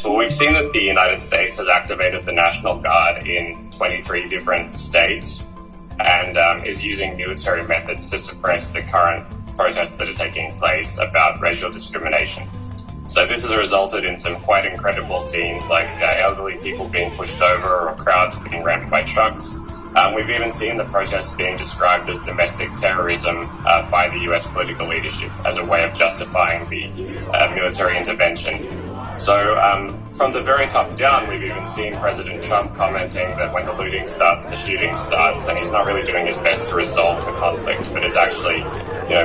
Well, we've seen that the United States has activated the National Guard in 23 different states and is using military methods to suppress the current protests that are taking place about racial discrimination. So this has resulted in some quite incredible scenes like elderly people being pushed over or crowds being rammed by trucks. We've even seen the protests being described as domestic terrorism by the US political leadership as a way of justifying the military intervention. So from the very top down, we've even seen President Trump commenting that when the looting starts, the shooting starts, and he's not really doing his best to resolve the conflict, but has actually,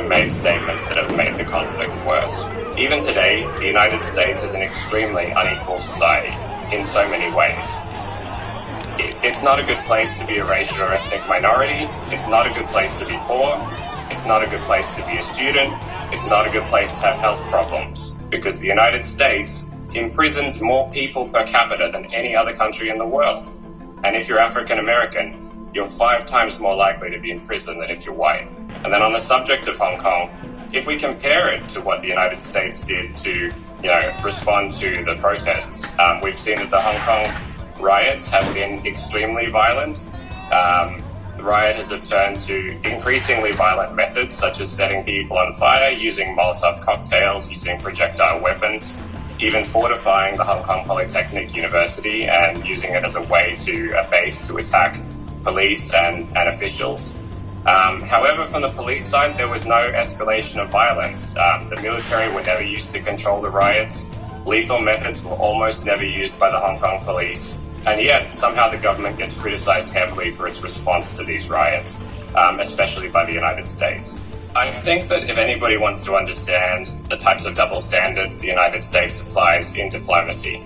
made statements that have made the conflict worse. Even today, the United States is an extremely unequal society in so many ways. It's not a good place to be a racial or ethnic minority. It's not a good place to be poor. It's not a good place to be a student. It's not a good place to have health problems, because the United States imprisons more people per capita than any other country in the world. And if you're African American, you're 5 times more likely to be in prison than if you're white. And then on the subject of Hong Kong, if we compare it to what the United States did to, respond to the protests, we've seen that the Hong Kong riots have been extremely violent. The rioters have turned to increasingly violent methods, such as setting people on fire, using Molotov cocktails, using projectile weapons, even fortifying the Hong Kong Polytechnic University and using it as a way a base to attack police and officials. However, from the police side, there was no escalation of violence. The military were never used to control the riots. Lethal methods were almost never used by the Hong Kong police. And yet, somehow the government gets criticized heavily for its response to these riots, especially by the United States. I think that if anybody wants to understand the types of double standards the United States applies in diplomacy,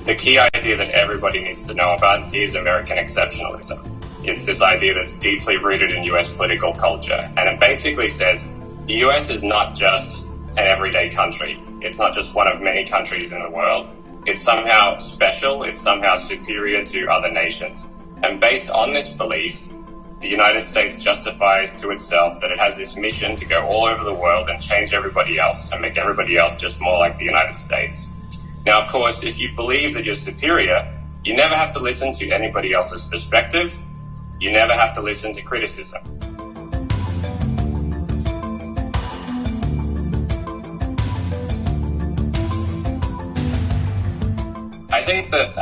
the key idea that everybody needs to know about is American exceptionalism. It's this idea that's deeply rooted in US political culture. And it basically says the US is not just an everyday country. It's not just one of many countries in the world. It's somehow special. It's somehow superior to other nations. And based on this belief, the United States justifies to itself that it has this mission to go all over the world and change everybody else and make everybody else just more like the United States. Now, of course, if you believe that you're superior, you never have to listen to anybody else's perspective. You never have to listen to criticism. I think that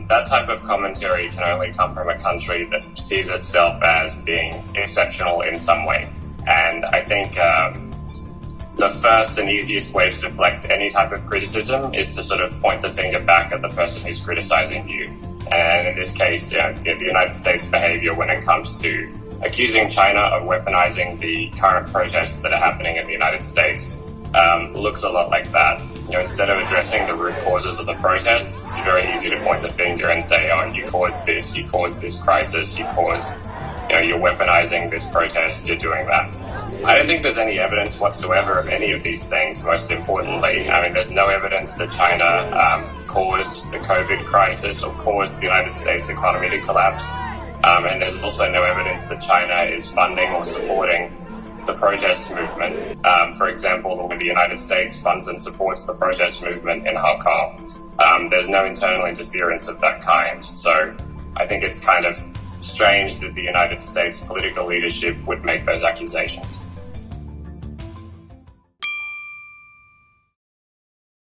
that type of commentary can only come from a country that sees itself as being exceptional in some way. And I think the first and easiest way to deflect any type of criticism is to sort of point the finger back at the person who's criticizing you. And in this case, the United States behavior when it comes to accusing China of weaponizing the current protests that are happening in the United States looks a lot like that. Instead of addressing the root causes of the protests, it's very easy to point the finger and say, oh, you caused this crisis, you're weaponizing this protest, you're doing that. I don't think there's any evidence whatsoever of any of these things, most importantly. There's no evidence that China caused the COVID crisis or caused the United States economy to collapse. And there's also no evidence that China is funding or supporting the protest movement. For example, the way the United States funds and supports the protest movement in Hong Kong. There's no internal interference of that kind. So I think it's kind of strange that the United States political leadership would make those accusations.